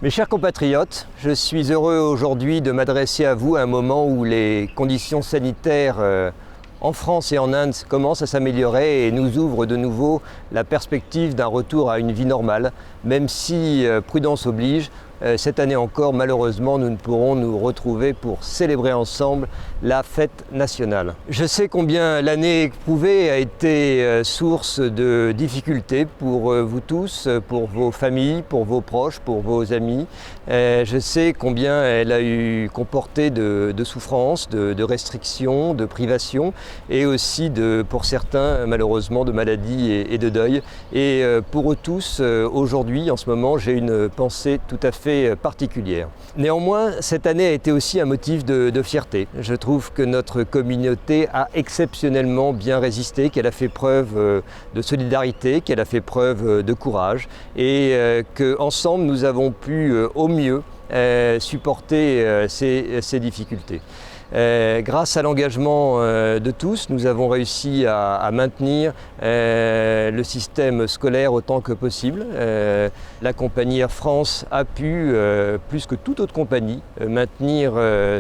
Mes chers compatriotes, je suis heureux aujourd'hui de m'adresser à vous à un moment où les conditions sanitaires en France et en Inde commencent à s'améliorer et nous ouvrent de nouveau la perspective d'un retour à une vie normale, même si, prudence oblige, cette année encore, malheureusement, nous ne pourrons nous retrouver pour célébrer ensemble la fête nationale. Je sais combien l'année éprouvée a été source de difficultés pour vous tous, pour vos familles, pour vos proches, pour vos amis. Je sais combien elle a comporté de souffrances, de restrictions, de privations et aussi, pour certains, malheureusement, de maladies et de deuil. Et pour eux tous, aujourd'hui, en ce moment, j'ai une pensée tout à fait particulière. Néanmoins, cette année a été aussi un motif de fierté. Je trouve que notre communauté a exceptionnellement bien résisté, qu'elle a fait preuve de solidarité, qu'elle a fait preuve de courage et qu'ensemble nous avons pu au mieux supporter ces difficultés. Grâce à l'engagement de tous, nous avons réussi à maintenir le système scolaire autant que possible. La compagnie Air France a pu, plus que toute autre compagnie, maintenir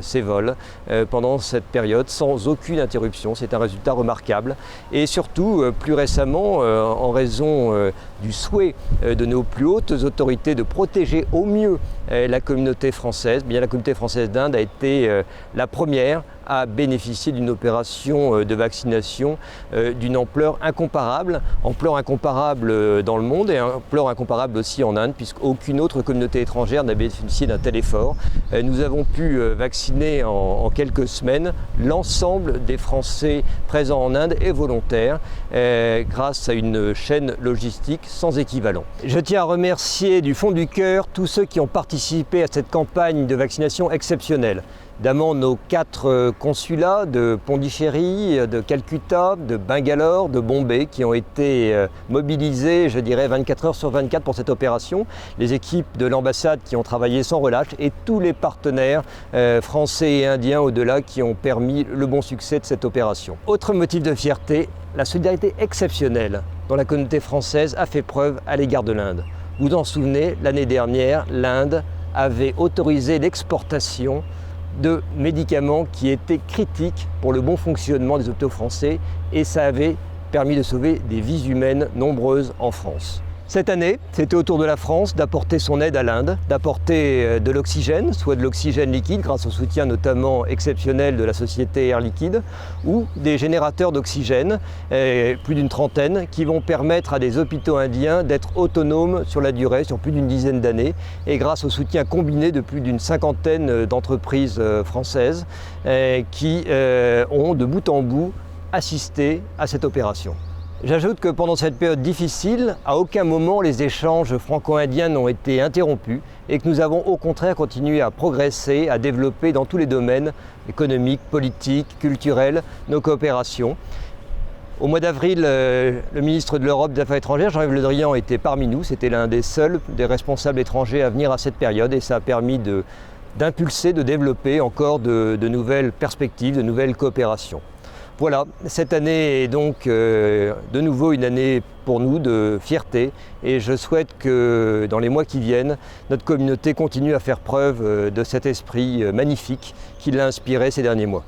ses vols pendant cette période sans aucune interruption. C'est un résultat remarquable. Et surtout, plus récemment, en raison du souhait de nos plus hautes autorités de protéger au mieux la communauté française, bien la communauté française d'Inde a été la première à bénéficier d'une opération de vaccination d'une ampleur incomparable dans le monde et ampleur incomparable aussi en Inde, puisqu'aucune autre communauté étrangère n'a bénéficié d'un tel effort. Nous avons pu vacciner en quelques semaines l'ensemble des Français présents en Inde et volontaires grâce à une chaîne logistique sans équivalent. Je tiens à remercier du fond du cœur tous ceux qui ont participé à cette campagne de vaccination exceptionnelle. Évidemment, nos 4 consulats de Pondichéry, de Calcutta, de Bangalore, de Bombay qui ont été mobilisés, je dirais, 24 heures sur 24 pour cette opération. Les équipes de l'ambassade qui ont travaillé sans relâche et tous les partenaires français et indiens au-delà qui ont permis le bon succès de cette opération. Autre motif de fierté, la solidarité exceptionnelle dont la communauté française a fait preuve à l'égard de l'Inde. Vous vous en souvenez, l'année dernière, l'Inde avait autorisé l'exportation de médicaments qui étaient critiques pour le bon fonctionnement des hôpitaux français et ça avait permis de sauver des vies humaines nombreuses en France. Cette année, c'était au tour de la France d'apporter son aide à l'Inde, d'apporter de l'oxygène, soit de l'oxygène liquide grâce au soutien notamment exceptionnel de la société Air Liquide, ou des générateurs d'oxygène, plus d'une trentaine, qui vont permettre à des hôpitaux indiens d'être autonomes sur la durée, sur plus d'une dizaine d'années, et grâce au soutien combiné de plus d'une cinquantaine d'entreprises françaises qui ont de bout en bout assisté à cette opération. J'ajoute que pendant cette période difficile, à aucun moment les échanges franco-indiens n'ont été interrompus et que nous avons au contraire continué à progresser, à développer dans tous les domaines économiques, politiques, culturels, nos coopérations. Au mois d'avril, le ministre de l'Europe des Affaires étrangères, Jean-Yves Le Drian, était parmi nous. C'était l'un des seuls des responsables étrangers à venir à cette période et ça a permis d'impulser, de développer encore de nouvelles perspectives, de nouvelles coopérations. Voilà, cette année est donc de nouveau une année pour nous de fierté et je souhaite que dans les mois qui viennent, notre communauté continue à faire preuve de cet esprit magnifique qui l'a inspiré ces derniers mois.